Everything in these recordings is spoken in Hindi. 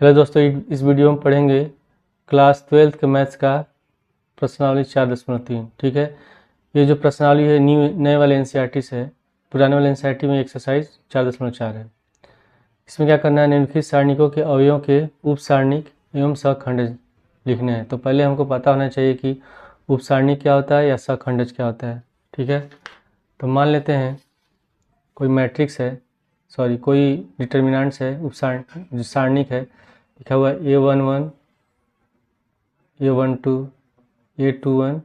हेलो दोस्तों, इस वीडियो में पढ़ेंगे क्लास 12th के मैथ्स का प्रश्नावली 4.3। ठीक है, ये जो प्रश्नावली है नए वाले एनसीईआरटी से है। पुराने वाले एनसीईआरटी में एक्सरसाइज 4.4 है। इसमें क्या करना है, निम्नलिखित सारणिकों के अवयवों के उप सारणिक एवं सहखंडज लिखने हैं। तो पहले हमको पता होना चाहिए कि उप सारणिक क्या होता है या सहखंडज क्या होता है। ठीक है, तो मान लेते हैं कोई मैट्रिक्स है, कोई डिटर्मिनेंट्स है, जो सारणिक है, लिखा हुआ है A11, A12, A21,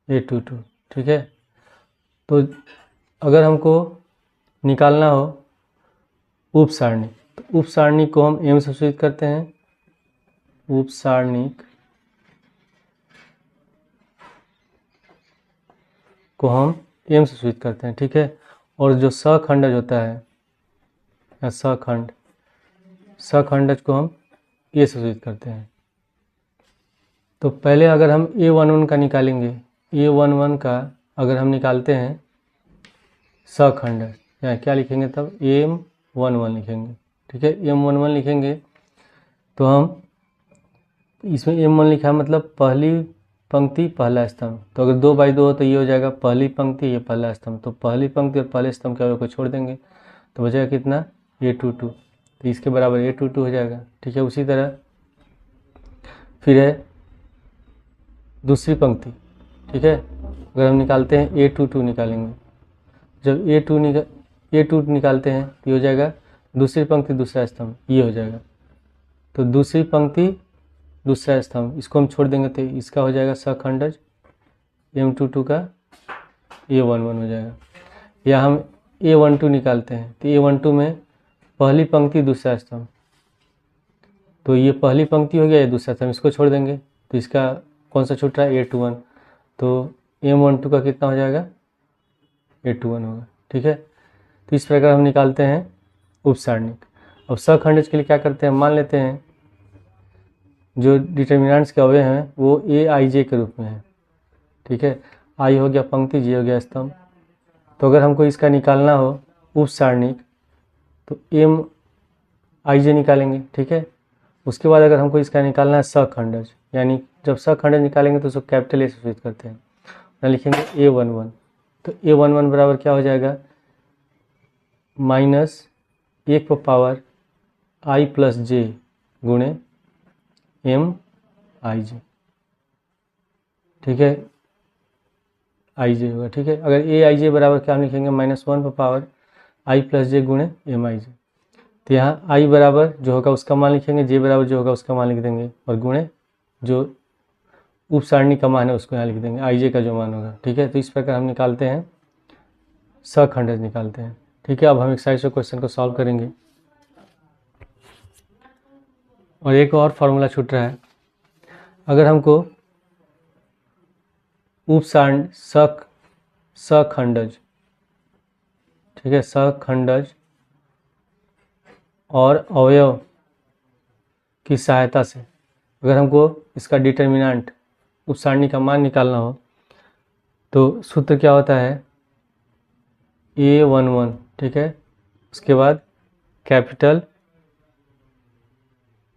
A22। ठीक है, तो अगर हमको निकालना हो उप सारणिक, तो उप सारणिक को हम एम से सूचित करते हैं। उप सारणिक को हम एम से सूचित करते हैं। ठीक है, और जो सहखंडज होता है या सहखंडज को हम ए से सूचित करते हैं। तो पहले अगर हम A11 का निकालेंगे, A11 का अगर हम निकालते हैं सहखंडज, या क्या लिखेंगे तब M11 लिखेंगे। ठीक है, M11 लिखेंगे तो हम इसमें M1 लिखा है मतलब पहली पंक्ति पहला स्तंभ। तो अगर 2 बाई 2 हो तो ये हो जाएगा पहली पंक्ति, ये पहला स्तंभ। तो पहली पंक्ति और पहले स्तंभ के अवयव को छोड़ देंगे तो बचेगा कितना, A22। तो इसके बराबर A22 हो जाएगा। ठीक है, उसी तरह फिर है दूसरी पंक्ति। ठीक है, अगर हम निकालते हैं A22 निकालेंगे, जब A2 निकालते हैं तो ये हो जाएगा दूसरी पंक्ति दूसरा स्तंभ, ये हो जाएगा। तो दूसरी पंक्ति दूसरा स्तंभ, इसको हम छोड़ देंगे तो इसका हो जाएगा सहखंडज M22 का A11 हो जाएगा। या हम A12 निकालते हैं तो A12 में पहली पंक्ति दूसरा स्तंभ, तो ये पहली पंक्ति हो गया, ये दूसरा स्तंभ, इसको छोड़ देंगे तो इसका कौन सा छूट रहा है, A21। तो M12 का कितना हो जाएगा, A21 होगा। ठीक है, तो इस प्रकार हम निकालते हैं उप सारणिक। अब सहखंडज के लिए क्या करते हैं, मान लेते हैं जो डिटर्मिनेंट्स के अवयव हैं वो AIJ के रूप में है। ठीक है, I हो गया पंक्ति, J हो गया स्तंभ। तो अगर हमको इसका निकालना हो उप सारणिक तो MIJ निकालेंगे। ठीक है, उसके बाद अगर हमको इसका निकालना है सहखंडज, यानी जब सहखंडज निकालेंगे तो उसको कैपिटल A से सूचित करते हैं, यहाँ लिखेंगे A11। तो A11 बराबर क्या हो जाएगा, -1 पर पावर I प्लस J गुणे MIJ। ठीक है, IJ होगा। ठीक है, अगर AIJ बराबर क्या हम लिखेंगे, -1 पर पावर I प्लस J गुणे MIJ। तो यहाँ I बराबर जो होगा उसका मान लिखेंगे, J बराबर जो होगा उसका मान लिख देंगे, और गुणे जो उप सारणी का मान है उसको यहाँ लिख देंगे, IJ का जो मान होगा। ठीक है, तो इस प्रकार हम निकालते हैं सहखंडज निकालते हैं। ठीक है, अब हम एक्सरसाइज के क्वेश्चन को सॉल्व करेंगे। और एक और फार्मूला छूट रहा है, अगर हमको उप सारणी सहखंडज, ठीक है, सहखंडज और अवयव की सहायता से अगर हमको इसका डिटर्मिनेंट उप सारणी का मान निकालना हो तो सूत्र क्या होता है, A11। ठीक है, उसके बाद कैपिटल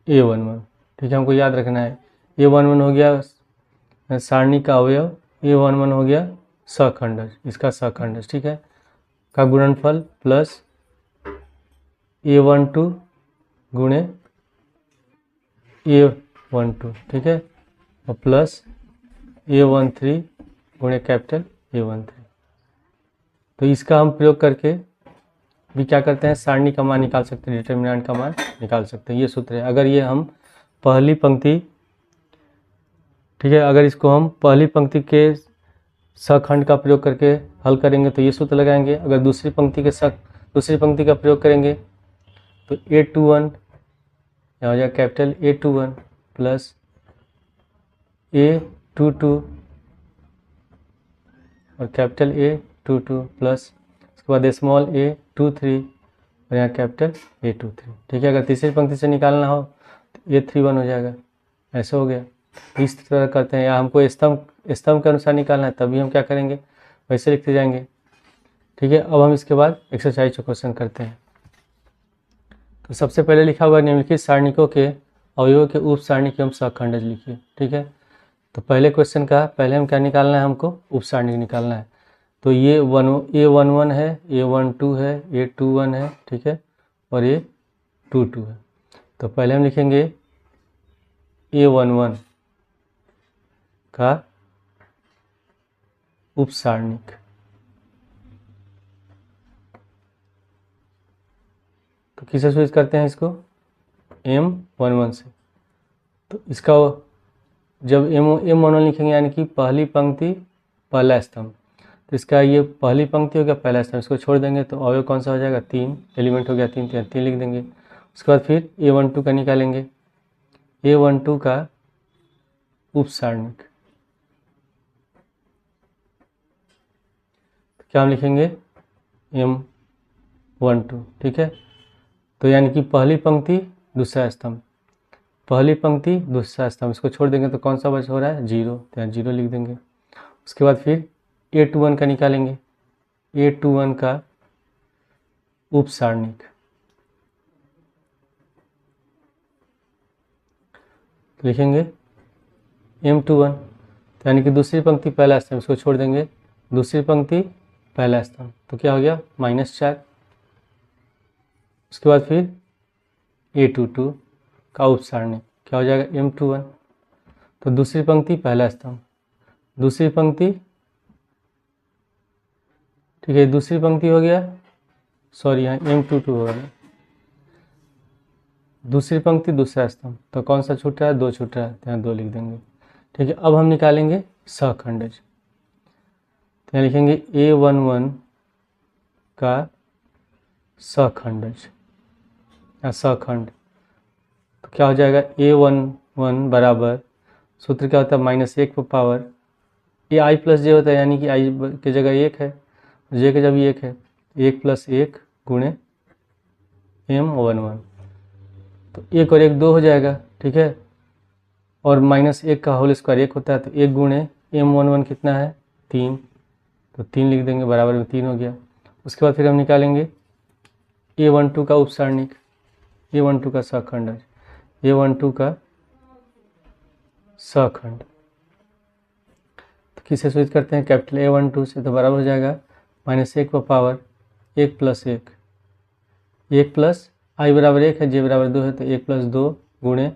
A11। ठीक है, हमको याद रखना है A11 हो गया सारणी का अवयव, A11 हो गया सहखंडज, इसका सहखंडज। ठीक है, का गुणनफल प्लस A12 गुणे A12। ठीक है, और प्लस A13 गुणे कैपिटल A13। तो इसका हम प्रयोग करके भी क्या करते हैं, सारणी का मान निकाल सकते हैं, डिटर्मिनेंट का मान निकाल सकते हैं। ये सूत्र है। अगर ये हम पहली पंक्ति, ठीक है, अगर इसको हम पहली पंक्ति के सहखंड का प्रयोग करके हल करेंगे तो ये सूत्र लगाएंगे। अगर दूसरी पंक्ति का प्रयोग करेंगे तो A21 यहाँ हो जाएगा कैपिटल A21 प्लस A22 और कैपिटल A22 प्लस उसके बाद स्मॉल A23 और यहाँ कैपिटल A23। ठीक है, अगर तीसरी पंक्ति से निकालना हो तो A31 हो जाएगा। ऐसा हो गया, इस तरह करते हैं। या हमको स्तंभ के अनुसार निकालना है तभी हम क्या करेंगे, वैसे लिखते जाएंगे। ठीक है, अब हम इसके बाद एक्सरसाइज का क्वेश्चन करते हैं। तो सबसे पहले लिखा हुआ निम्नलिखित सारणिकों के अवयवों के उप सारणिक एवं सहखंडज लिखिए। ठीक है, तो पहले क्वेश्चन का पहले हम क्या निकालना है, हमको उप सारणिक निकालना है। तो ये A11 है, A12 है, A21 है, ठीक है, और A22 है। तो पहले हम लिखेंगे A11 का उप सारणिक। तो किससे सूचित करते हैं इसको, M11 से। तो इसका जब M11 लिखेंगे यानी कि पहली पंक्ति पहला स्तंभ, तो इसका ये पहली पंक्ति हो गया पहला स्तंभ, इसको छोड़ देंगे तो अवयव कौन सा हो जाएगा, 3 एलिमेंट हो गया, 3 तो 3 लिख देंगे। उसके बाद फिर A12 का निकालेंगे, A12 का उप सारणिक। तो क्या हम लिखेंगे, M12। ठीक है, तो यानी कि पहली पंक्ति दूसरा स्तंभ, पहली पंक्ति दूसरा स्तंभ, इसको छोड़ देंगे तो कौन सा बच हो रहा है, 0, तो यहाँ 0 लिख देंगे। उसके बाद फिर A21 का निकालेंगे, A21 का उप सारणिक। लिखेंगे M21, तो यानी कि दूसरी पंक्ति पहला स्तंभ, इसको छोड़ देंगे, दूसरी पंक्ति पहला स्तंभ, तो क्या हो गया, -4। उसके बाद फिर A22 का उप सारणिक क्या हो जाएगा, M21, तो दूसरी पंक्ति पहला स्तंभ, दूसरी पंक्ति, ठीक है, दूसरी पंक्ति हो गया, सॉरी यहाँ M22 हो गया, दूसरी पंक्ति दूसरा स्तंभ, तो कौन सा छूट रहा है, 2 छूट रहा है, तो यहाँ 2 लिख देंगे। ठीक है, अब हम निकालेंगे सहखंडज। तो यहाँ लिखेंगे A11 का सहखंडज या सहखंड, तो क्या हो जाएगा, A11 बराबर, सूत्र क्या होता है, -1 पर पावर ये i + j होता है, यानी कि i की जगह 1 है, j की जगह 1 है, 1 + 1 गुणे M11, तो 1 और 1 2 हो जाएगा। ठीक है, और -1 का होल स्क्वायर 1 होता है, तो 1 गुणे M11 कितना है, 3, तो 3 लिख देंगे, बराबर में 3 हो गया। उसके बाद फिर हम निकालेंगे A12 का उप सारणिक, A12 का सहखंड, A12 का सहखंड, तो किससे सूचित करते हैं, कैपिटल A12 से, तो बराबर हो जाएगा -1 पर पावर 1 + 1, 1 प्लस i बराबर 1 है, j बराबर 2 है, तो 1 + 2 गुणे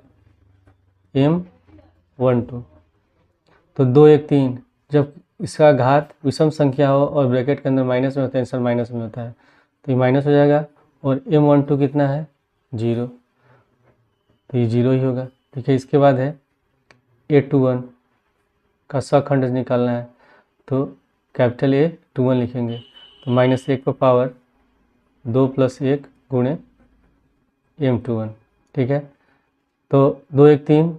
M12, तो 2 1 3, जब इसका घात विषम संख्या हो और ब्रैकेट के अंदर माइनस में होता है, आंसर माइनस में होता है, तो ये माइनस हो जाएगा, और M12 कितना है, 0, तो ये 0 ही होगा। ठीक है, इसके बाद है A21 का सहखंड निकालना है, तो कैपिटल A21 लिखेंगे, तो -1 पर पावर 2 + 1 गुणे M21। ठीक है, तो 2 1 3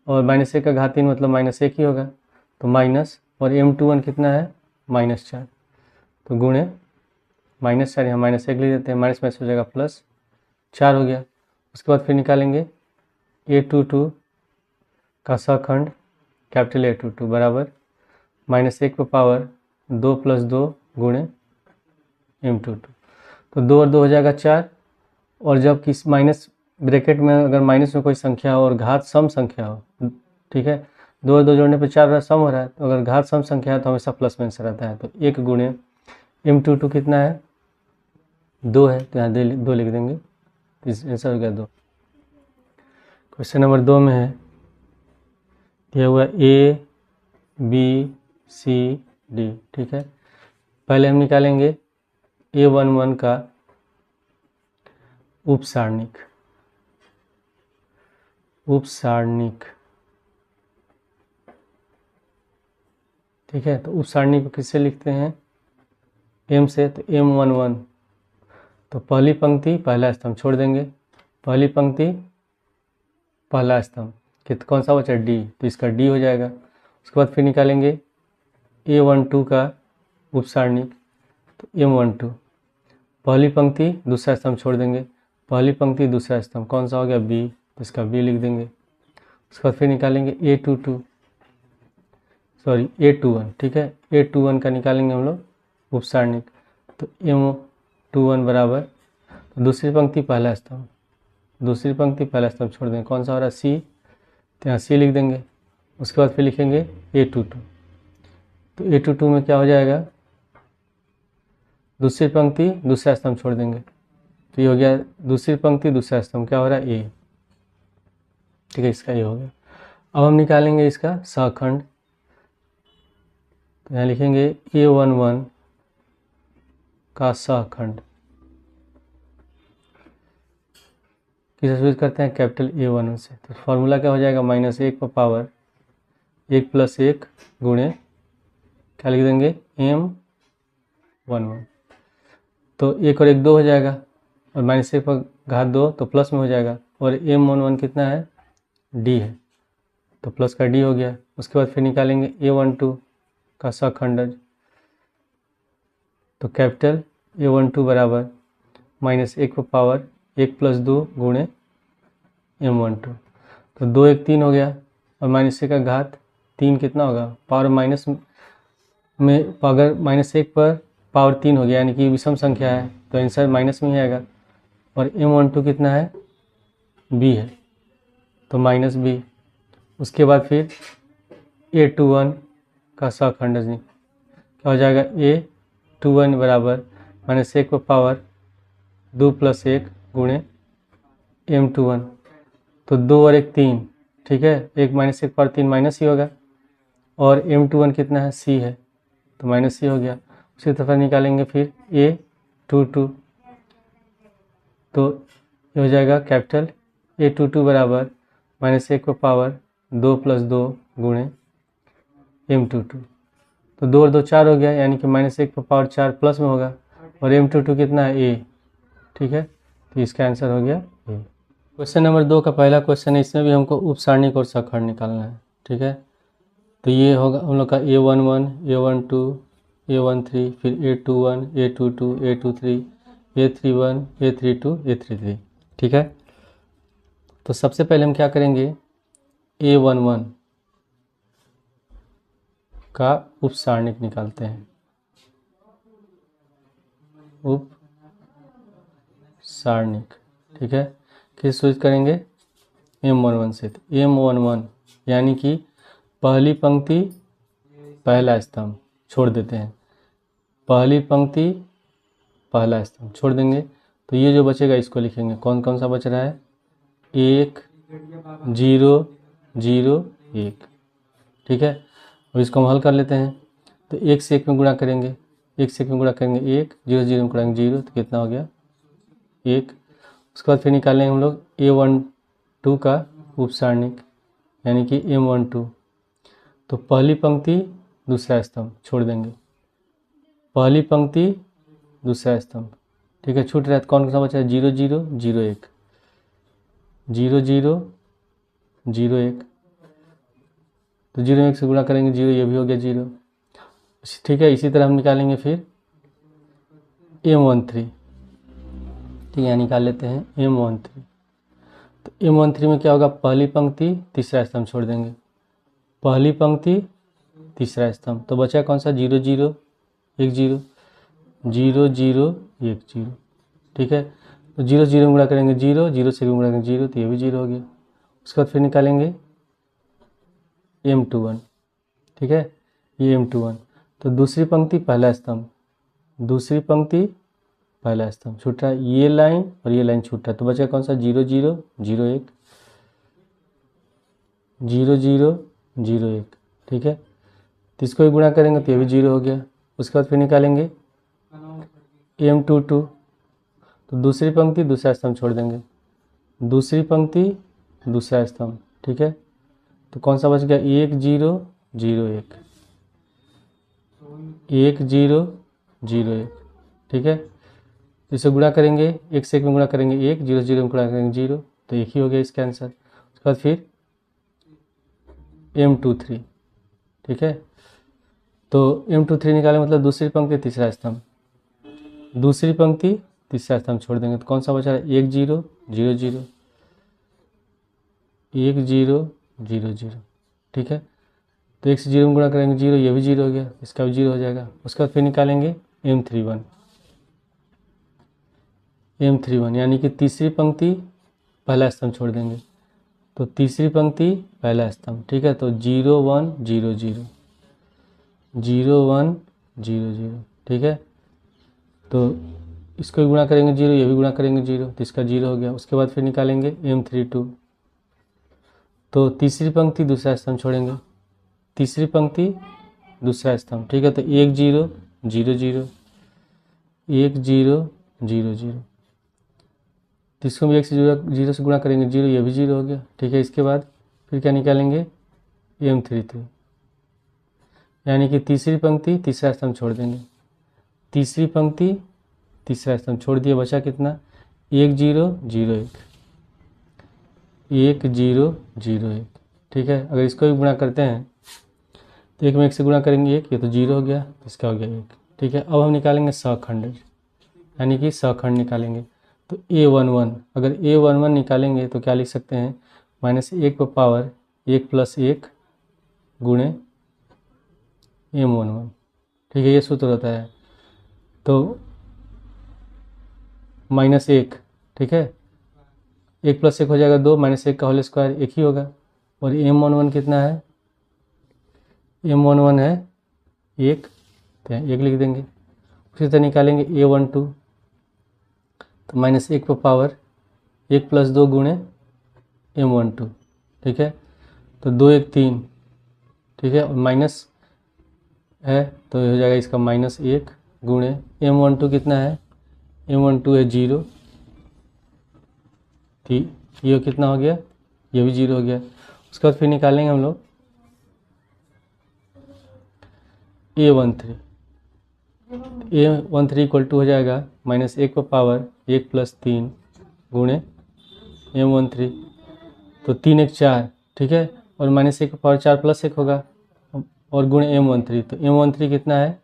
और -1 का घात 3 मतलब -1 ही होगा, तो माइनस, और M21 कितना है, -4, तो गुणे -4, यहाँ -1 लिख देते हैं, माइनस में हो जाएगा +4 हो गया। उसके बाद फिर निकालेंगे A22 का सहखंड, कैपिटल A22 बराबर -1 पर पावर 2 + 2 गुणे M22, तो 2 और 2 हो जाएगा 4, और जब किस माइनस ब्रैकेट में अगर माइनस में कोई संख्या हो और घात सम संख्या हो, ठीक है, 2 और 2 जोड़ने पर 4 सम हो रहा है, तो अगर घात सम संख्या है तो हमेशा प्लस में आंसर आता है, तो 1 गुणे M22 कितना है, 2 है, तो यहाँ 2 लिख देंगे, आंसर हो गया 2। क्वेश्चन नंबर 2 में है दिया हुआ A B C D। ठीक है, पहले हम निकालेंगे A11 का उप सारणिक, ठीक है, तो उप सारणिक को किससे लिखते हैं, M से, तो M11, तो पहली पंक्ति पहला स्तंभ छोड़ देंगे, पहली पंक्ति पहला स्तंभ कौन सा बचा, D, तो इसका D हो जाएगा। उसके बाद फिर निकालेंगे A12 का उप सारणिक, तो M12, पहली पंक्ति दूसरा स्तंभ छोड़ देंगे, पहली पंक्ति दूसरा स्तंभ कौन सा हो गया, B, तो इसका B लिख देंगे। उसके बाद फिर निकालेंगे A21, ठीक है, A21 का निकालेंगे हम लोग उप सारणिक, तो M21 बराबर, तो दूसरी पंक्ति पहला स्तंभ, दूसरी पंक्ति पहला स्तंभ छोड़ देंगे, कौन सा हो रहा है सी, तो यहाँ सी लिख देंगे। उसके बाद फिर लिखेंगे A22, तो A22 में क्या हो जाएगा, दूसरी पंक्ति दूसरा स्तंभ छोड़ देंगे, तो ये हो गया दूसरी पंक्ति दूसरा स्तंभ, क्या हो रहा है ए, ठीक है, इसका ये हो गया। अब हम निकालेंगे इसका सहखंड, तो यहाँ लिखेंगे A11 का सहखंड, किससे सूचित करते हैं, कैपिटल A11 से। तो फॉर्मूला क्या हो जाएगा, -1 पर पावर 1 + 1 गुणे क्या लिख देंगे M11, तो 1 और 1 2 हो जाएगा, और -1 पर घात 2 तो प्लस में हो जाएगा, और M11 कितना है, D है, तो प्लस का D हो गया। उसके बाद फिर निकालेंगे A12 का सहखंड, तो कैपिटल A12 बराबर -1 पर पावर 1 + 2 गुणे M12, तो 2 1 3 हो गया, और -1 का घात 3 कितना होगा, पावर माइनस में अगर -1 पर पावर 3 हो गया, यानी कि विषम संख्या है, तो आंसर माइनस में ही आएगा। और M12 कितना है, B है, तो -B। उसके बाद फिर A21 का सहखंड क्या हो जाएगा, A21 बराबर -1 पर पावर 2 + 1 गुणे M21, तो 2 और 1 3, ठीक है, 1 -1 पर 3 माइनस ही होगा, और M21 कितना है, C है, तो -C हो गया। उसी तरह निकालेंगे फिर A22, तो ये हो जाएगा कैपिटल A22 बराबर -1 पर पावर 2 + 2 गुणे M22, तो 2 और 2 4 हो गया, यानी कि -1 पर पावर 4 प्लस में होगा, और M22 कितना है, A, ठीक है, तो इसका आंसर हो गया A। क्वेश्चन नंबर 2 का पहला क्वेश्चन है, इसमें भी हमको उपसारणिक और सहखंड निकालना है, ठीक है, तो ये होगा हम लोग का A11 A12 A13, फिर A21 A22 A23 A31 A32 A33, ठीक है। तो सबसे पहले हम क्या करेंगे, A11 का उपसारणिक निकालते हैं, उपसारणिक, ठीक है, किस सूचित करेंगे, M11 से। तो M11 यानी कि पहली पंक्ति पहला स्तंभ छोड़ देते हैं, पहली पंक्ति पहला स्तंभ छोड़ देंगे, तो ये जो बचेगा इसको लिखेंगे, कौन कौन सा बच रहा है, 1 0 0 1, ठीक है। अब इसको हम हल कर लेते हैं, तो 1 से 1 में गुणा करेंगे, 1 से 1 में गुणा करेंगे 1, 0 0 में गुणाएंगे 0, तो कितना हो गया 1। उसके बाद फिर निकालेंगे हम लोग A12 का उपसारणिक, यानी कि M12, तो पहली पंक्ति दूसरा स्तंभ छोड़ देंगे, पहली पंक्ति दूसरा स्तंभ, ठीक है, छूट रहा है, तो कौन सा बचा है, 0 0 0 1 0 0 0 1, तो 0 1 से गुणा करेंगे 0, ये भी हो गया 0, ठीक है। इसी तरह हम निकालेंगे फिर M13, ठीक है, निकाल लेते हैं M13, तो M13 में क्या होगा, पहली पंक्ति तीसरा स्तंभ छोड़ देंगे, पहली पंक्ति तीसरा स्तंभ, तो बचा कौन सा, 0 0 1 0 0 0 1 0, ठीक है, तो 0 0 में गुणा करेंगे 0, 0 से गुणा करेंगे 0, तो ये भी 0 हो गया। उसके बाद फिर निकालेंगे M21, ठीक है, ये M21, तो दूसरी पंक्ति पहला स्तंभ, दूसरी पंक्ति पहला स्तंभ छूट रहा है, ये लाइन और ये लाइन छूट रहा है, तो बचा कौन सा, 0 0 0 1 0 0 0 1, ठीक है, तो इसको भी गुणा करेंगे तो ये भी 0 हो गया। उसके बाद फिर निकालेंगे M22, तो दूसरी पंक्ति दूसरा स्तंभ छोड़ देंगे, दूसरी पंक्ति दूसरा स्तंभ, ठीक है, तो कौन सा बच गया, 1 0 0 1 1 0 0 1, ठीक है, इसे गुणा करेंगे, 1 से 1 में गुणा करेंगे 1, 0 0 में गुणा करेंगे 0, तो एक ही हो गया इसका आंसर। उसके बाद फिर M23, ठीक है, तो M23 निकाले मतलब दूसरी पंक्ति तीसरा स्तंभ, दूसरी पंक्ति तीसरा स्तंभ छोड़ देंगे, तो कौन सा बचा है, 1 0 0 0 1 0 0 0, ठीक है, तो 1 से 0 में गुणा करेंगे 0, ये भी 0 हो गया, इसका भी 0 हो जाएगा। उसके बाद फिर निकालेंगे M31, यानी कि तीसरी पंक्ति पहला स्तंभ छोड़ देंगे, तो तीसरी पंक्ति पहला स्तंभ, ठीक है। तो 0 1 0 0 0 1 0 0, ठीक है। तो इसको भी गुणा करेंगे 0, ये भी गुणा करेंगे 0, तो इसका 0 हो गया। उसके बाद फिर निकालेंगे M32, तो तीसरी पंक्ति दूसरा स्तंभ छोड़ेंगे, तीसरी पंक्ति दूसरा स्तंभ, ठीक है। तो 1 0 0 0 1 0 0 0, तो इसको भी 1 से 0 से गुणा करेंगे 0, ये भी 0 हो गया, ठीक है। इसके बाद फिर क्या निकालेंगे M33, यानी कि तीसरी पंक्ति तीसरा स्तंभ छोड़ देंगे, तीसरी पंक्ति तीसरा स्तंभ छोड़ दिया, बचा कितना 1 0 0 1 1 0 0 1, ठीक है। अगर इसको भी गुणा करते हैं तो 1 में 1 से गुणा करेंगे 1, ये तो 0 हो गया, इसका हो गया 1, ठीक है। अब हम निकालेंगे सखंड, यानी कि सखंड निकालेंगे। तो A11, अगर A11 निकालेंगे तो क्या लिख सकते हैं, -1 पर पावर 1 + 1 गुणे M11, ठीक है। ये सूत्र होता है, तो -1, ठीक है, 1 + 1 हो जाएगा 2, -1 का होल स्क्वायर 1 ही होगा। और M11 कितना है, M11 है 1, तो 1 लिख देंगे। उसी तरह निकालेंगे A12, तो -1 पर पावर 1 + 2 गुणे M12, ठीक है। तो 2 1 3, ठीक है, और माइनस है तो हो जाएगा इसका -1 गुणे M12 कितना है, M12 है 0, ठीक, ये कितना हो गया, ये भी 0 हो गया। उसके बाद फिर निकालेंगे हम लोग A13, A13 इक्वल टू हो जाएगा -1 पर पावर 1 + 3 गुणे M13, तो 3 1 4, ठीक है, और -1 पर पावर 4 + 1 होगा और गुणे M13, तो M13 कितना है,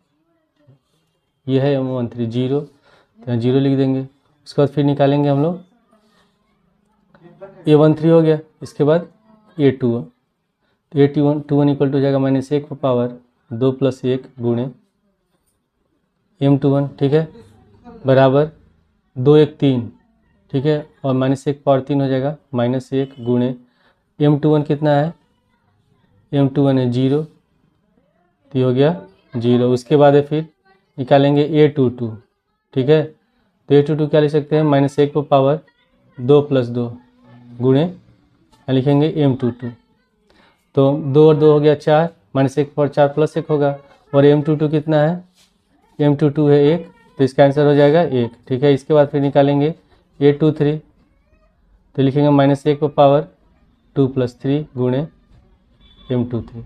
ये है M13 0, तो यहाँ 0 लिख देंगे। उसके बाद फिर निकालेंगे हम लोग A13 हो गया। इसके बाद A21, तो A21 इक्वल टू हो जाएगा -1 पर पावर 2 + 1 गुणे M21, ठीक है, बराबर 2 1 3, ठीक है, और -1 पर पावर 3 हो जाएगा -1 गुणे M21 कितना है, M21 है 0, तो ये हो गया 0। उसके बाद है फिर निकालेंगे A22, ठीक है, तो A22 क्या लिख सकते हैं, -1 पर पावर 2 + 2 गुणे लिखेंगे M22, तो 2 और 2 हो गया 4, -1 पर 4 + 1 होगा, और M22 कितना है, M22 है 1, तो इसका आंसर हो जाएगा 1, ठीक है। इसके बाद फिर निकालेंगे A23, तो लिखेंगे -1 पर पावर 2 + 3 गुणे M23,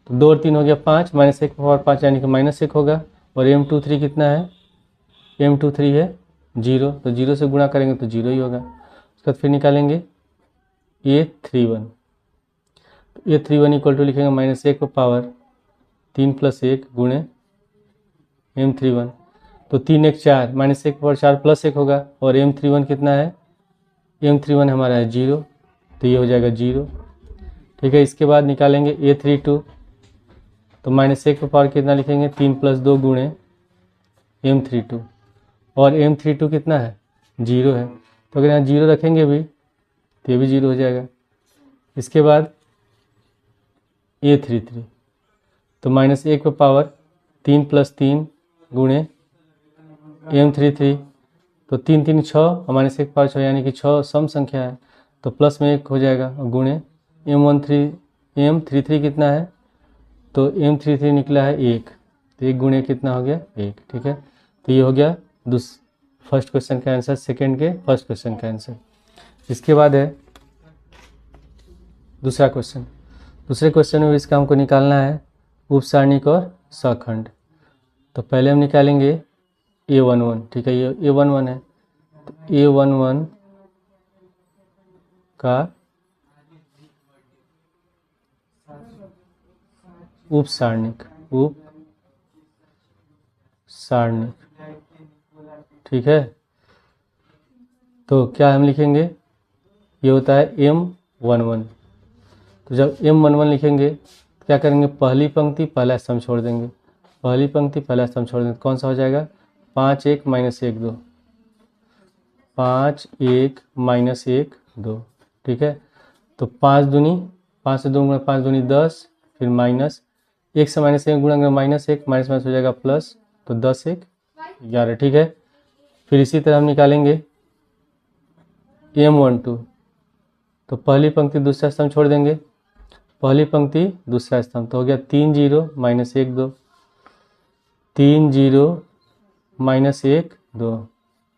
तो 2 और 3 हो गया 5, -1 पर पावर 5 यानी कि -1 होगा, और M23 कितना है, M23 है 0, तो 0 से गुणा करेंगे तो 0 ही होगा। उसके बाद फिर निकालेंगे A31, तो A31 इक्वल टू लिखेंगे -1 पर पावर 3 + 1 गुणे M31, तो 3 1 4, -1 पर पावर 4 + 1 होगा, और M31 कितना है, M31 हमारा है 0, तो ये हो जाएगा 0, ठीक है। इसके बाद निकालेंगे A32, तो -1 पर पावर कितना लिखेंगे, 3 + 2 गुणे M32, और M32 कितना है 0 है, तो अगर यहाँ 0 रखेंगे भी तो ये भी 0 हो जाएगा। इसके बाद A33, तो -1 पर पावर 3 + 3 गुणे M33, तो 3 3 6 और -1 पर पावर 6 यानी कि 6 सम संख्या है, तो प्लस में 1 हो जाएगा, और गुणे M33 कितना है, तो M33 निकला है 1, तो 1 गुणे कितना हो गया 1, ठीक है। तो ये हो गया फर्स्ट क्वेश्चन का आंसर, सेकंड के फर्स्ट क्वेश्चन का आंसर। इसके बाद है दूसरा क्वेश्चन। दूसरे क्वेश्चन में इसका हमको निकालना है उपसारणिक और सखंड। तो पहले हम निकालेंगे A11, ठीक है, ये A11 है, तो A11 का उपसारणिक, ठीक है। तो क्या हम लिखेंगे, ये होता है M11, तो जब M11 लिखेंगे तो क्या करेंगे, पहली पंक्ति पहला स्तंभ छोड़ देंगे, पहली पंक्ति पहला स्तंभ छोड़ देंगे, कौन सा हो जाएगा 5 1 -1 2, 5 1 माइनस 1 2, ठीक है। तो 5 दूनी 5 से 2 गुणा 5 दूनी 10, फिर माइनस 1 से माइनस 1 गुणा माइनस 1, माइनस माइनस हो जाएगा प्लस, तो 10 1 11, ठीक है। फिर इसी तरह हम निकालेंगे M12, तो पहली पंक्ति दूसरा स्तंभ छोड़ देंगे, पहली पंक्ति दूसरा स्तंभ, तो हो गया 3 0 माइनस 1 2, 3 0 माइनस 1 2,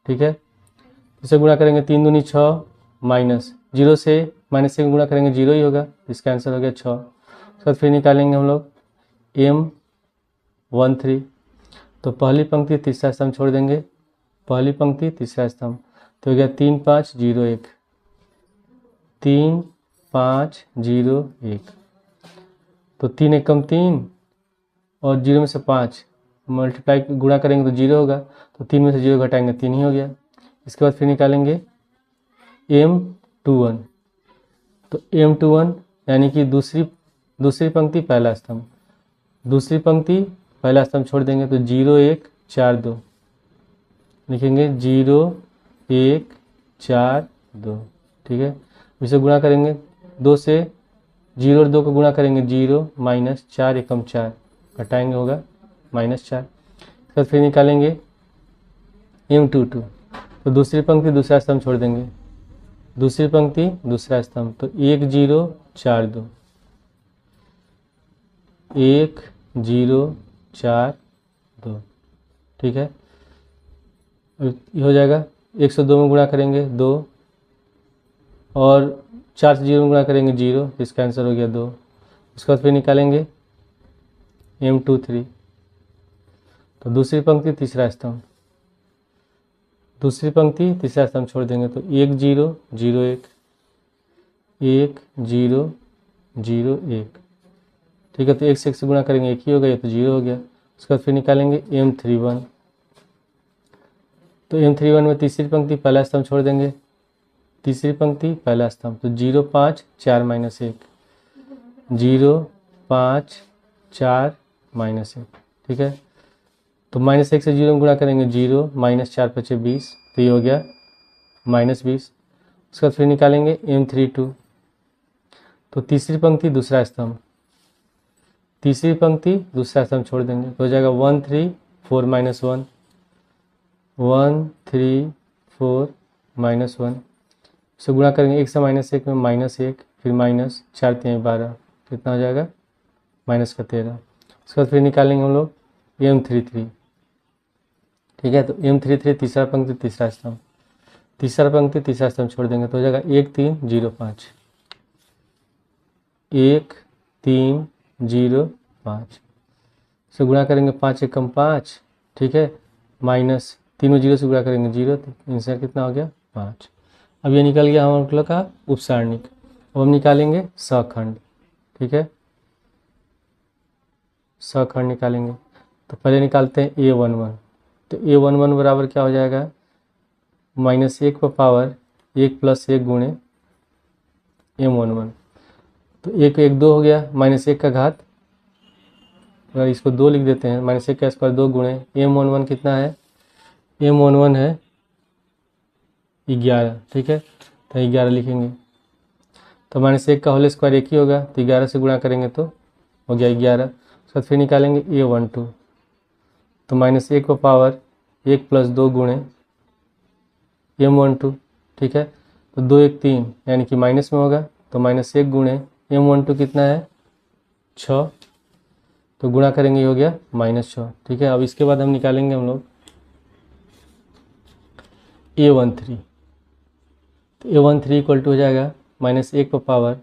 ठीक है। इसे गुणा करेंगे 3 दूनी 6, माइनस 0 से माइनस 1 गुणा करेंगे 0 ही होगा, इसका आंसर हो गया 6। उसके बाद फिर निकालेंगे हम लोग M13, तो पहली पंक्ति तीसरा स्तंभ छोड़ देंगे, पहली पंक्ति तीसरा स्तंभ, तो हो गया 3 5 0 1, 3 5 0 1, तो 3 एकम 3 और 0 में से 5 मल्टीप्लाई गुणा करेंगे तो 0 होगा, तो 3 में से 0 घटाएंगे 3 ही हो गया। इसके बाद फिर निकालेंगे M21, तो M21 यानी कि दूसरी पंक्ति पहला स्तंभ, दूसरी पंक्ति पहला स्तंभ छोड़ देंगे, तो 0 1 4 2 लिखेंगे, 0 1 4 2, ठीक है। इसे गुणा करेंगे 2 से, 0 और 2 को गुणा करेंगे 0 माइनस 4 एकम 4, घटाएंगे होगा -4। इसके बाद फिर निकालेंगे M22, तो दूसरी पंक्ति दूसरा स्तंभ छोड़ देंगे, दूसरी पंक्ति दूसरा स्तंभ, तो 1 0 4 2, 1 0 4 2, ठीक है। ये हो जाएगा 102 में गुणा करेंगे 2, और 4 से 0 में गुणा करेंगे 0, इसका आंसर हो गया 2। उसके बाद फिर निकालेंगे M23, तो दूसरी पंक्ति तीसरा स्तंभ, दूसरी पंक्ति तीसरा स्तंभ छोड़ देंगे, तो 1 0 0 1, 1 0 0 1, ठीक है। तो 1 से 1 से गुणा करेंगे 1 ही होगा, ये तो 0 हो गया। उसके बाद फिर निकालेंगे M31, तो M31 में तीसरी पंक्ति पहला स्तंभ छोड़ देंगे, तीसरी पंक्ति पहला स्तंभ, तो 0 5 4 माइनस 1, 0 5 4 माइनस 1, ठीक है। तो -1 से 0 में गुणा करेंगे 0, माइनस 4 5 20, तो ये हो गया -20। उसके बाद फिर निकालेंगे M32, तो तीसरी पंक्ति दूसरा स्तंभ, तीसरी पंक्ति दूसरा स्तंभ छोड़ देंगे, तो हो जाएगा 1 3 4 -1, 1 3 4 -1। इसे गुणा करेंगे 1 से -1 में -1, फिर माइनस 4 3 12, कितना हो जाएगा -13। उसके बाद फिर निकालेंगे हम लोग M33, ठीक है। तो M33 तीसरा पंक्ति तीसरा स्तंभ, तीसरा पंक्ति तीसरा स्तंभ छोड़ देंगे, तो हो जाएगा 1 3 0 5, 1 3 0 5, से गुणा करेंगे 5 एकम 5, ठीक है, माइनस तीनों 0 से गुणा करेंगे 0, तो आंसर कितना हो गया 5। अब ये निकल गया हम लोग का उपसारणिक। अब हम निकालेंगे सखंड, ठीक है, सखंड निकालेंगे। तो पहले निकालते हैं A11, तो A11 बराबर क्या हो जाएगा, -1 पर पावर 1 + 1 गुणे M11, तो 1 1 2 हो गया, -1 का घात, अगर इसको 2 लिख देते हैं, -1 का स्क्वायर 2 गुणे M11 कितना है, M11 है 11, ठीक है, तो 11 लिखेंगे। तो -1 का होल स्क्वायर 1 ही होगा, तो 11 से गुणा करेंगे तो हो गया 11। उसके बाद फिर निकालेंगे A12, तो -1 पर पावर 1 + 2 गुणे M12, ठीक है, तो 2 1 3 यानी कि माइनस में होगा, तो -1 गुणे M12 कितना है 6, तो गुणा करेंगे ये हो गया -6, ठीक है। अब इसके बाद हम निकालेंगे हम लोग A13, तो A13 इक्वल टू हो जाएगा -1 पर पावर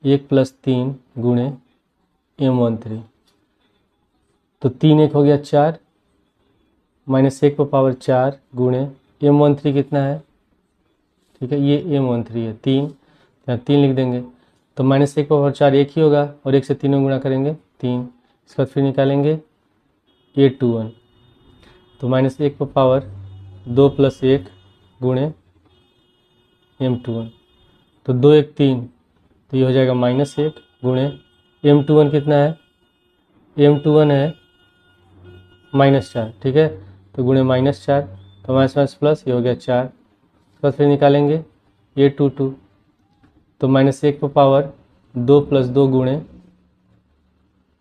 1 + 3 गुणे M13, तो 3 1 हो गया 4, -1 पर पावर 4 गुणे M13 कितना है, ठीक है, ये M13 है 3, यहाँ 3 लिख देंगे, तो -1 पर पावर 4 1 ही होगा, और 1 से 3 में गुणा करेंगे 3। इसके बाद फिर निकालेंगे A21, तो -1 पर पावर 2 + 1 गुणे M21, तो 2 1 3, तो ये हो जाएगा -1 गुणे M21 कितना है, M21 है -4, ठीक है, तो गुणे -4, तो माइनस प्लस ये हो गया 4, उसके बाद फिर निकालेंगे A22, तो -1 पर पावर 2 + 2 गुणे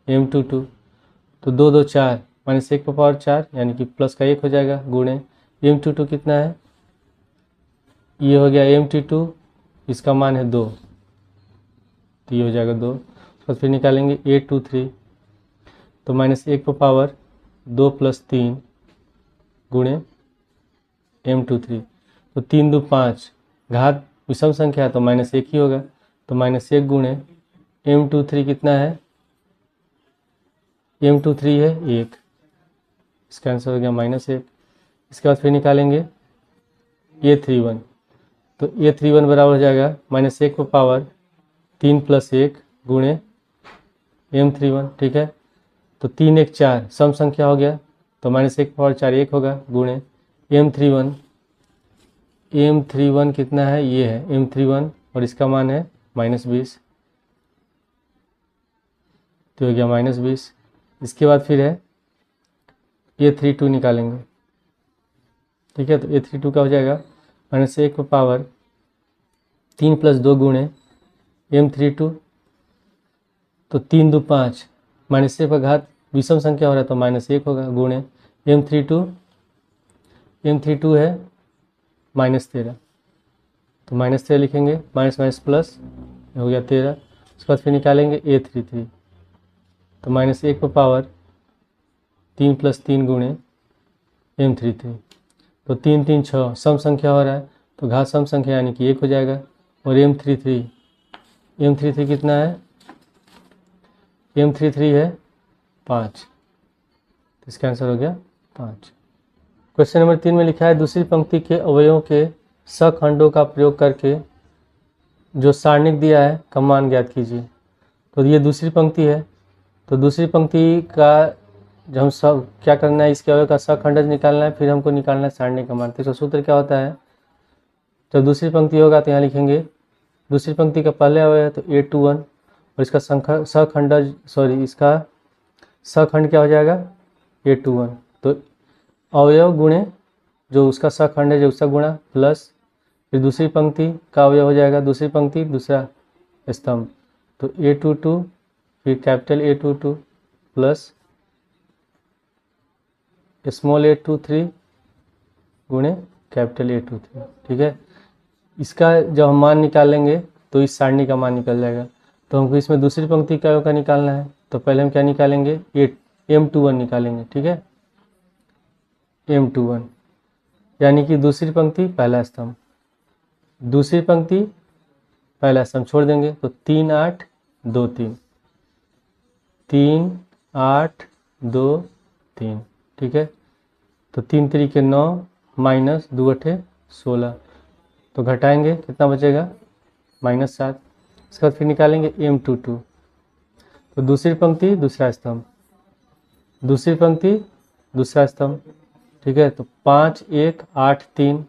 M22, तो 2 2 4, -1 पर पावर 4 यानी कि प्लस का 1 हो जाएगा, गुणे M22 कितना है, ये हो गया M22, इसका मान है 2, तो ये हो जाएगा 2। तो फिर निकालेंगे A23, तो -1 पर पावर 2 + 3 गुणे M23, तो 3 2 5, घात विषम संख्या है तो -1 ही होगा, तो -1 गुणे M23 कितना है, M23 है 1, इसका आंसर हो गया -1। इसके बाद फिर निकालेंगे A31, तो A31 बराबर हो जाएगा -1 पर पावर 3 + 1 गुणे M31, ठीक है। तो 3 1 4 सम संख्या हो गया, तो -1 पर पावर 4 1 होगा, गुणे M31, M31 कितना है, ये है M31 और इसका मान है -20, तो हो गया -20। इसके बाद फिर है A32 निकालेंगे, ठीक है। तो A32 का हो जाएगा -1 पर पावर 3 + 2 गुणे M32, तो 3 2 5, -1 का घात विषम संख्या हो रहा है तो -1 होगा, गुणे M32, M32 है -13, तो -13 लिखेंगे, माइनस प्लस हो गया 13। उसके बाद फिर निकालेंगे A33, तो -1 पर पावर 3 + 3 गुणे M33, तो 3 3 6 सम संख्या हो रहा है तो घात सम संख्या यानी कि 1 हो जाएगा, और M33 कितना है, M33 है 5, तो इसका आंसर हो गया 5। क्वेश्चन नंबर 3 में लिखा है दूसरी पंक्ति के अवयवों के सखंडों का प्रयोग करके जो सारणिक दिया है का मान ज्ञात कीजिए। तो ये दूसरी पंक्ति है, तो दूसरी पंक्ति का जब हम सब क्या करना है, इसके अवयव का सखंडज निकालना है, फिर हमको निकालना है सारणी का मान। तो इसका सूत्र क्या होता है, जब दूसरी पंक्ति होगा तो यहाँ लिखेंगे दूसरी पंक्ति का पहले अवयव है तो A21, और इसका सखंडज इसका सखंड क्या हो जाएगा A21, तो अवयव गुणे जो उसका सखंड है जो उसका गुणा प्लस फिर दूसरी पंक्ति का अवयव हो जाएगा दूसरी पंक्ति दूसरा स्तंभ, तो A22 फिर capital A22 plus small a23 गुणे कैपिटल A23, ठीक है। इसका जब हम मान निकालेंगे तो इस सारणी का मान निकल जाएगा। तो हमको इसमें दूसरी पंक्ति का निकालना है, तो पहले हम क्या निकालेंगे, M21 निकालेंगे, ठीक है। M21 यानी कि दूसरी पंक्ति पहला स्तंभ, दूसरी पंक्ति पहला स्तंभ छोड़ देंगे तो 3 8 2 3, 3 8 2 3, ठीक है। तो 3 3 के 9 माइनस 2 8 16, तो घटाएंगे कितना बचेगा -7। इसके बाद फिर निकालेंगे M22, तो दूसरी पंक्ति दूसरा स्तंभ, दूसरी पंक्ति दूसरा स्तंभ, ठीक है। तो 5 1 8 3,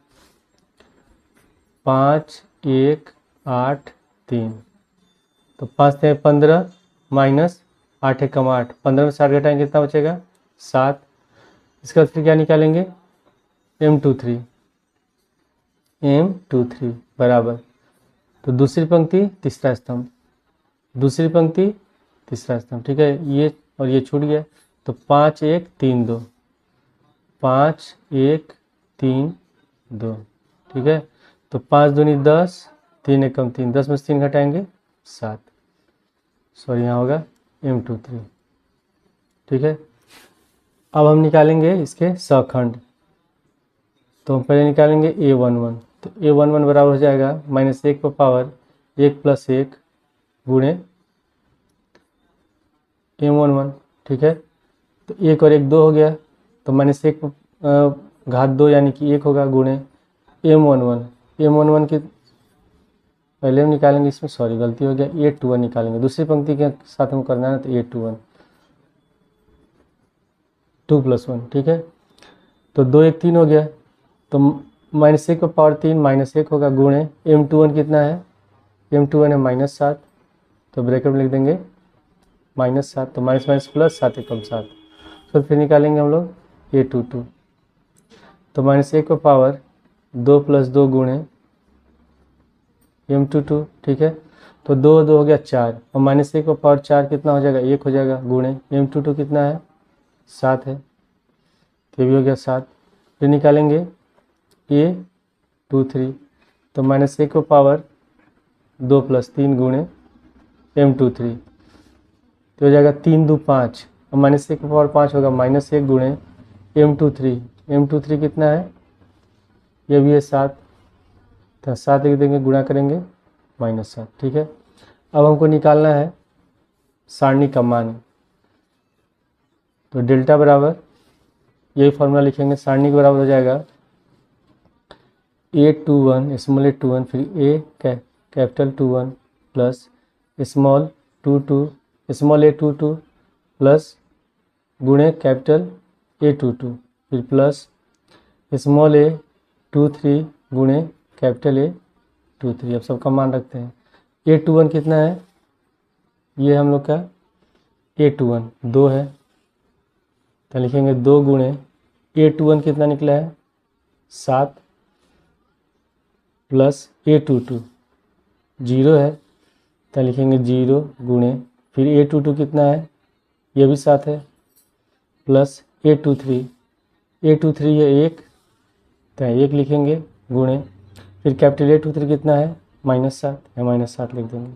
5 1 8 3, तो 5 3 15 माइनस 8 1 8, 15 में 7 घटाएंगे कितना बचेगा 7। इसके बाद फिर क्या निकालेंगे M23 बराबर, तो दूसरी पंक्ति तीसरा स्तंभ, दूसरी पंक्ति तीसरा स्तंभ, ठीक है। ये और ये छूट गया, तो 5 1 3 2, 5 1 3 2, ठीक है। तो 5 दूनी 10, 3 1 3, 10 में से 3 घटाएंगे 7, सॉरी यहाँ होगा M23, ठीक है। अब हम निकालेंगे इसके सखंड, तो हम पहले निकालेंगे A11, तो A11 बराबर हो जाएगा -1 पर पावर 1 + 1 गुणे M11, ठीक है। तो 1 और 1 2 हो गया, तो -1 पर घात 2 यानी कि 1 होगा, गुणे M11 की पहले हम निकालेंगे, इसमें सॉरी गलती हो गया, A21 निकालेंगे, दूसरी पंक्ति के साथ हम करना है तो A21 2 + 1, ठीक है। तो 2 1 3 हो गया, तो -1 पर पावर 3 -1 होगा, गुणे M21 कितना है, M21 है -7, तो ब्रैकेट में लिख देंगे -7, तो माइनस प्लस 7 1 7, तो फिर निकालेंगे हम लोग A22, तो -1 पर पावर 2 + 2 गुणे m22, ठीक है। तो 2 2 हो गया 4 और -1 का पावर 4 कितना हो जाएगा, 1 हो जाएगा, गुणे m22 कितना है 7 है, तो ये भी हो गया 7। फिर निकालेंगे a23, तो -1 का पावर 2 + 3 गुणे m23, तो हो जाएगा 3 2 5 और -1 का पावर 5 होगा -1 गुणे m23 कितना है, ये भी है 7, तो 7 लिख देंगे, गुणा करेंगे -7, ठीक है। अब हमको निकालना है सारणी का मान, तो डेल्टा बराबर यही फॉर्मूला लिखेंगे, सारणी के बराबर हो जाएगा a21 स्मॉल a21 फिर capital 21 plus small 22 small a22 plus गुणे कैपिटल a22 फिर प्लस स्मॉल a23 गुणे कैपिटल A23। अब सबका मान रखते हैं। a21 कितना है, ये हम लोग का a21 2 है, तो लिखेंगे 2 गुणे a21 कितना निकला है 7 प्लस a22 0 है, तो लिखेंगे 0 गुणे फिर a22 कितना है, ये भी 7 है, प्लस a23 ये 1, तो 1 लिखेंगे गुणे फिर कैपिटल A23 कितना है -7, या -7 लिख देंगे।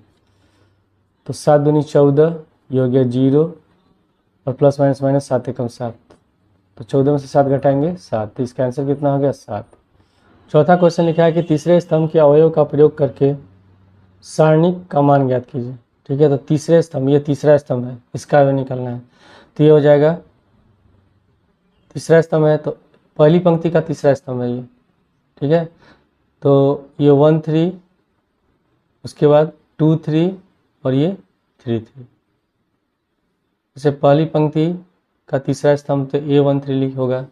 तो 7 दूनी 14, ये हो गया 0 और प्लस माइनस माइनस 7 एकम 7, तो 14 में से 7 घटाएंगे 7, तो इसका आंसर कितना हो गया 7। चौथा क्वेश्चन लिखा है कि तीसरे स्तंभ के अवयव का प्रयोग करके सारणिक का मान ज्ञात कीजिए, ठीक है। तो तीसरे स्तंभ, ये तीसरा स्तंभ है, इसका अवयव निकालना है, तो ये हो जाएगा तीसरा स्तंभ है, तो पहली पंक्ति का तीसरा स्तंभ है ये, ठीक है। तो ये 1 3, उसके बाद 2 3 और ये 3 3, जैसे पहली पंक्ति का तीसरा स्तंभ तो A13 होगा,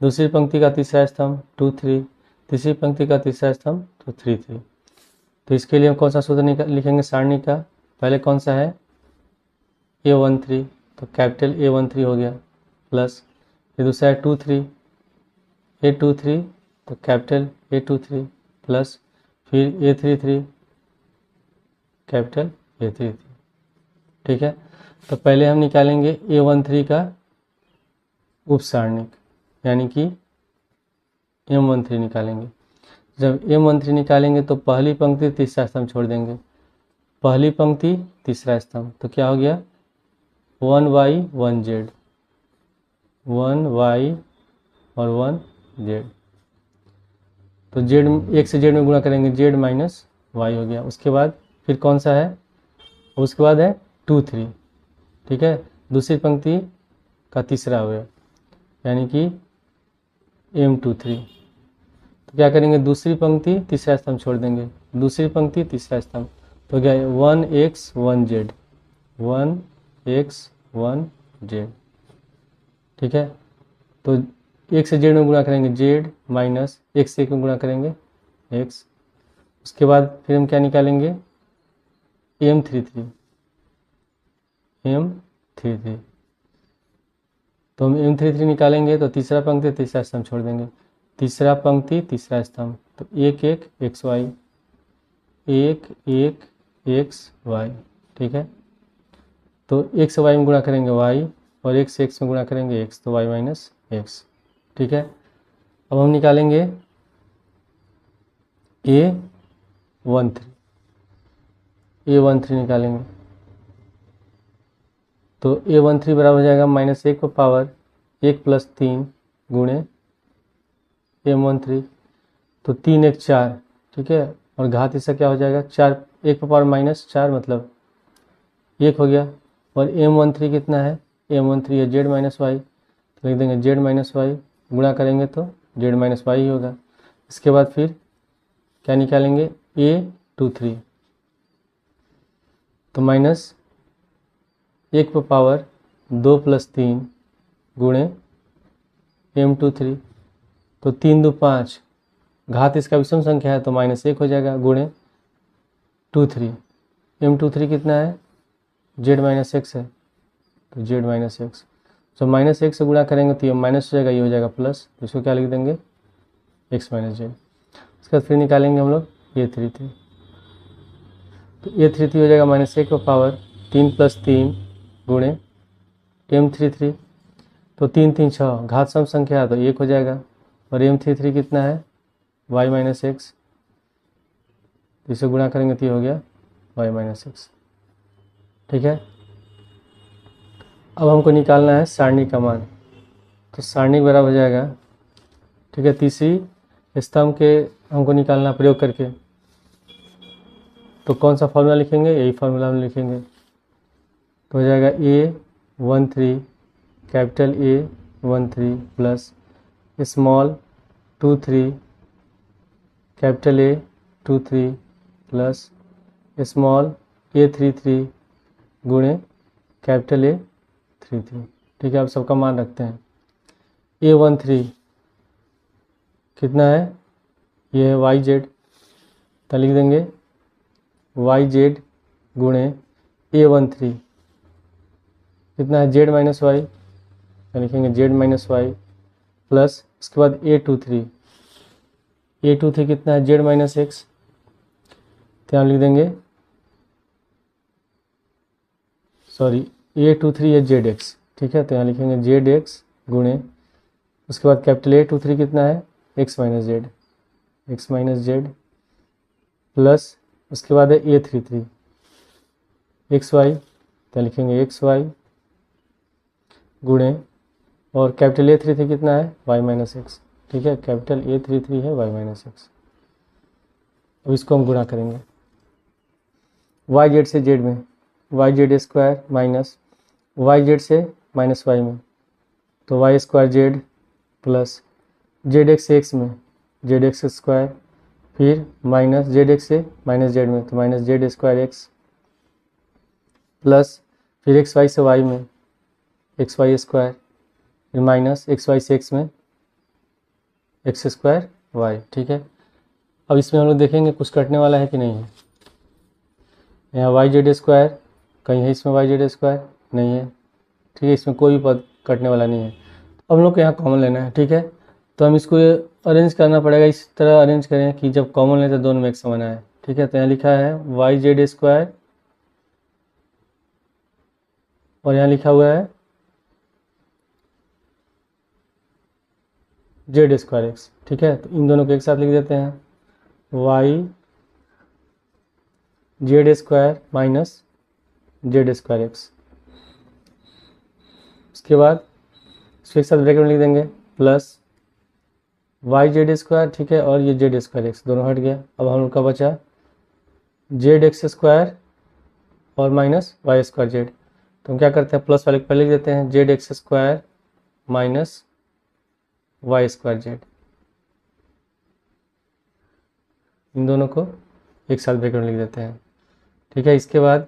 दूसरी पंक्ति का तीसरा स्तंभ 2 3, तीसरी पंक्ति का तीसरा स्तंभ तो 3 3। तो इसके लिए हम कौन सा सूत्र लिखेंगे सारणी का, पहले कौन सा है A13, तो कैपिटल A13 हो गया, प्लस फिर दूसरा है 2 3 A23, तो कैपिटल A23 प्लस फिर A33 कैपिटल A33, ठीक है। तो पहले हम निकालेंगे A13 का उपसारणिक, यानी कि M13 निकालेंगे। जब M13 निकालेंगे तो पहली पंक्ति तीसरा स्तंभ छोड़ देंगे, पहली पंक्ति तीसरा स्तंभ, तो क्या हो गया 1y 1z, 1y और 1z, तो z 1 से z में गुणा करेंगे z माइनस y हो गया। उसके बाद फिर कौन सा है, उसके बाद है 2 3, ठीक है, दूसरी पंक्ति का तीसरा अवयव यानी कि M23, तो क्या करेंगे दूसरी पंक्ति तीसरा स्तंभ छोड़ देंगे, दूसरी पंक्ति तीसरा स्तंभ, तो क्या 1x 1z, 1x 1z, ठीक है। तो 1 से z में गुणा करेंगे z माइनस 1 से 1 में गुणा करेंगे x, उसके बाद फिर हम क्या निकालेंगे M33, तो हम M33 निकालेंगे तो तीसरा पंक्ति तीसरा स्तंभ छोड़ देंगे, तीसरा पंक्ति तीसरा स्तंभ, तो 1 1 xy, 1 1 xy, ठीक है। तो x से y में गुणा करेंगे y और x से x में गुणा करेंगे x, तो y माइनस x, ठीक है। अब हम निकालेंगे A13 निकालेंगे, तो A13 बराबर हो जाएगा -1 को पावर 1 + 3 गुणे M13, तो 3 1 4, ठीक है, और घात इसका क्या हो जाएगा 4, 1 पर पावर -4 मतलब 1 हो गया, और M13 कितना है, M13 है z माइनस वाई, तो लिख देंगे z माइनस वाई, गुणा करेंगे तो z माइनस वाई ही होगा। इसके बाद फिर क्या निकालेंगे A23, तो -1 पर पावर 2 + 3 गुणे M23, तो 3 2 5, घात इसका विषम संख्या है तो -1 हो जाएगा, गुणे 2 3, M23 कितना है z माइनस एक्स है, तो z माइनस एक्स, तो -1 से गुणा करेंगे तो ये माइनस हो जाएगा, ये हो जाएगा प्लस, तो इसको क्या लिख देंगे x माइनस जेड। इसके बाद फिर निकालेंगे हम लोग A33, तो A33 हो जाएगा -1 का पावर 3 + 3 गुणे M33, तो 3 3 6 घात सम संख्या है तो 1 हो जाएगा, और M33 कितना है y - x, इसे गुणा करेंगे तो ये हो गया y - x। ठीक है, अब हमको निकालना है सारणी का मान, तो सारणी बराबर हो जाएगा, ठीक है, तीसरी स्तंभ के हमको निकालना प्रयोग करके, तो कौन सा फॉर्मूला लिखेंगे, यही फार्मूला हम लिखेंगे, तो हो जाएगा A13 capital A13 plus small 23 capital A23 plus small A33 गुणे कैपिटल A33। ठीक है, अब सबका मान रखते हैं। A13 कितना है, ये है YZ, तो लिख देंगे YZ गुणे A13 कितना है Z - Y, तो लिखेंगे Z - Y प्लस उसके बाद A23 कितना है Z - X, तो यहाँ लिख देंगे, सॉरी A23 है ZX, ठीक है, तो यहाँ लिखेंगे ZX गुणे उसके बाद कैपिटल A23 कितना है X - Z प्लस उसके बाद है A33 XY, तो लिखेंगे XY गुणे और कैपिटल A33 कितना है Y - X, ठीक है, कैपिटल A33 है Y - X। अब इसको हम गुणा करेंगे YZ से Z में, YZ² माइनस YZ से -Y में, तो Y² प्लस ZX से X में ZX², फिर माइनस ZX से -Z में, तो -Z²X प्लस फिर XY से Y में XY², फिर माइनस XY से X में X²Y। ठीक है, अब इसमें हम लोग देखेंगे कुछ कटने वाला है कि नहीं है। यहाँ YZ² कहीं है, इसमें YZ² नहीं है, ठीक है, इसमें कोई भी पद कटने वाला नहीं है। अब हम लोग को यहाँ कॉमन लेना है, ठीक है, तो हम इसको अरेंज करना पड़ेगा, इस तरह अरेंज करें कि जब कॉमन लें तो दोनों में एक समान आए। ठीक है, तो यहाँ लिखा है YZ² और यहाँ लिखा हुआ है Z²X। ठीक है, तो इन दोनों को एक साथ लिख देते हैं, YZ² माइनस Z²X। उसके बाद इसको एक साथ ब्रैकेट में लिख देंगे प्लस YZ², ठीक है, और ये Z²X दोनों हट गया। अब हम लोग का बचा ZX² और माइनस Y²Z, तो हम क्या करते हैं प्लस वाले को पहले लिख देते हैं ZX² माइनस Y²Z, इन दोनों को एक साथ ब्रैकेट में लिख देते हैं। ठीक है, इसके बाद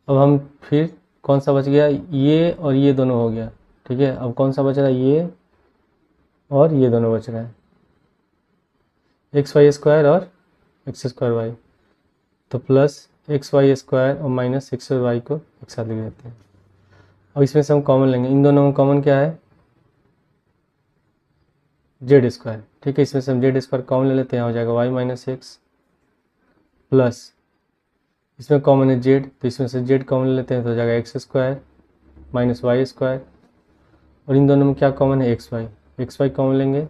अब हम फिर कौन सा बच गया, ये और ये दोनों हो गया। ठीक है, अब कौन सा बच रहा है, ये और ये दोनों बच रहा है, XY² और X²Y, तो प्लस XY² और माइनस XY को एक साथ लिख देते हैं। अब इसमें से हम कॉमन लेंगे, इन दोनों में कॉमन क्या है Z²। ठीक है, इसमें से हम Z² कॉमन ले लेते हैं, हो जाएगा Y - X प्लस इसमें कॉमन है Z, तो इसमें से Z कॉमन ले लेते हैं, तो हो जाएगा X² माइनस Y², और इन दोनों में क्या कॉमन है XY कॉमन लेंगे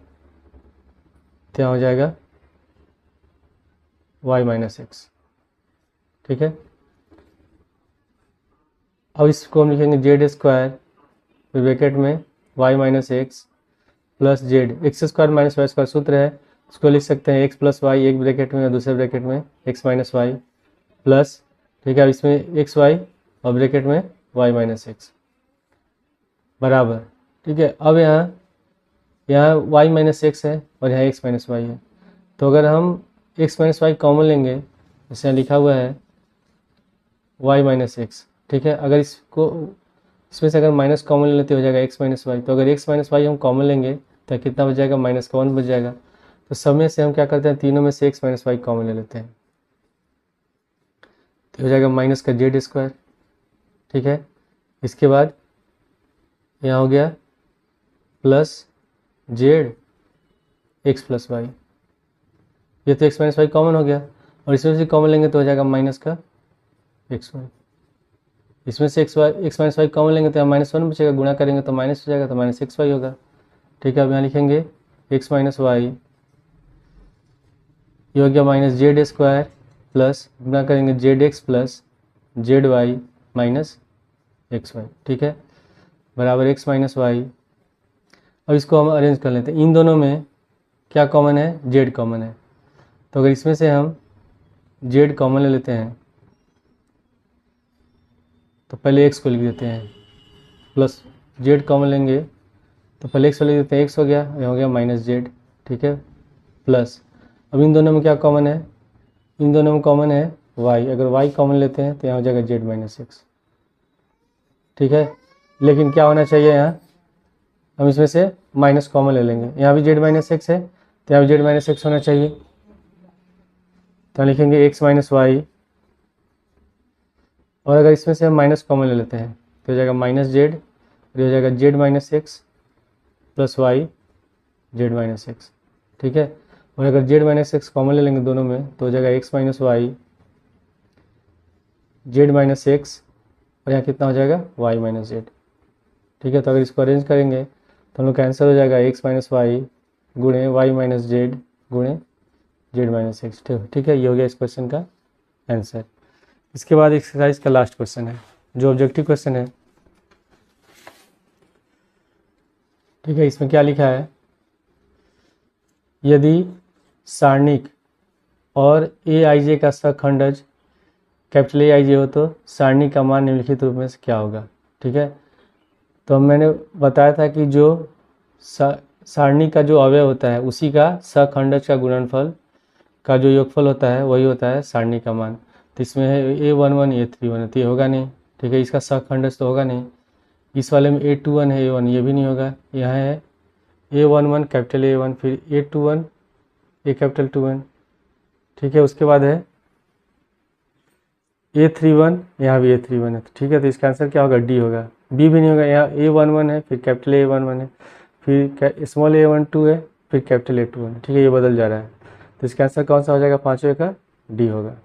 तो यहाँ हो जाएगा Y - X। ठीक है, अब इसको हम लिखेंगे Z² फिर ब्रैकेट में Y - X plus Z, X² minus Y² सूत्र है, इसको लिख सकते हैं X + Y एक ब्रैकेट में और दूसरे ब्रैकेट में X - Y प्लस, ठीक है, अब इसमें XY और ब्रैकेट में Y - X बराबर। ठीक है, अब यहाँ Y - X है और यहाँ X - Y है, तो अगर हम X - Y कॉमन लेंगे, जैसे यहाँ लिखा हुआ है Y - X। ठीक है, अगर इसको इसमें से अगर माइनस कॉमन ले लेते हो जाएगा X - Y, तो अगर X - Y हम कॉमन लेंगे तो कितना बच जाएगा -1 बच जाएगा। तो सब में से हम क्या करते हैं, तीनों में से X - Y कॉमन ले लेते हैं, तो हो जाएगा माइनस का Z²। ठीक है, इसके बाद यहाँ हो गया plus Z X plus Y, ये तो एक्स माइनस वाई कॉमन हो गया, और इसमें से कॉमन लेंगे तो हो जाएगा माइनस का एक्स वाई, इसमें से एक्स माइनस वाई कॉमन लेंगे तो यहाँ -1 बचेगा, गुणा करेंगे तो माइनस हो जाएगा, तो माइनस एक्स वाई होगा। ठीक है, अब यहाँ लिखेंगे एक्स माइनस वाई, ये हो गया माइनस जेड स्क्वायर प्लस गुणा करेंगे Z X plus Z Y minus X Y. ठीक है, बराबर एक्स माइनस वाई। अब इसको हम अरेंज कर लेते हैं, इन दोनों में क्या कॉमन है, जेड कॉमन है, तो अगर इसमें से हम जेड कॉमन ले लेते हैं तो पहले एक्स को लिख देते हैं, प्लस जेड कॉमन लेंगे तो पहले एक्स को लिख देते हैं, एक्स हो गया, यह हो गया माइनस जेड। ठीक है, प्लस अब इन दोनों में क्या कॉमन है, इन दोनों में कॉमन है वाई, अगर वाई कॉमन लेते हैं तो यहाँ हो जाएगा जेड माइनस एक्स। ठीक है, लेकिन क्या होना चाहिए, यहाँ हम इसमें से माइनस कॉमन ले लेंगे, यहाँ भी जेड माइनस एक्स है तो यहाँ भी जेड माइनस एक्स होना चाहिए, तो लिखेंगे एक्स माइनस वाई, और अगर इसमें से हम माइनस कॉमन ले लेते हैं तो हो जाएगा माइनस जेड, और हो जाएगा Z minus X plus Y Z minus X. ठीक है, और अगर जेड माइनस एक्स कॉमन ले लेंगे दोनों में तो हो जाएगा X minus Y Z minus X, और यहाँ कितना हो जाएगा वाई माइनस जेड। ठीक है, तो अगर इसको अरेंज करेंगे तो हम लोग का आंसर हो जाएगा एक्स माइनस वाई गुणे वाई माइनस जेड गुणे जेड माइनस एक्स। ठीक है, ये हो गया इस क्वेश्चन का आंसर। इसके बाद एक्सरसाइज का लास्ट क्वेश्चन है जो ऑब्जेक्टिव क्वेश्चन है। ठीक है, इसमें क्या लिखा है, यदि सारणिक और ए आई जे का सखंडज कैपिटल ए आई जे हो तो सारणी का मान निम्नलिखित रूप में से क्या होगा। ठीक है, तो मैंने बताया था कि जो सारणी का जो अवयव होता है उसी का सखंडज का गुणनफल का जो योगफल होता है वही होता है सारणी का मान। तो इसमें है A11 A31 तो ये होगा नहीं। ठीक है, इसका सखंडज तो होगा नहीं। इस वाले में A21 है A1, ये भी नहीं होगा। यहाँ है A11 कैपिटल A1 फिर A21 A कैपिटल 2N। ठीक है, उसके बाद है A31, यहाँ भी A31 है। ठीक है, तो इसका आंसर क्या होगा, डी होगा। बी भी नहीं होगा, यहाँ A11 है फिर कैपिटल A11 है फिर स्मॉल A12 है फिर कैपिटल A21 है। ठीक है, ये बदल जा रहा है, तो इसका आंसर कौन सा हो जाएगा, पाँचवें का डी होगा।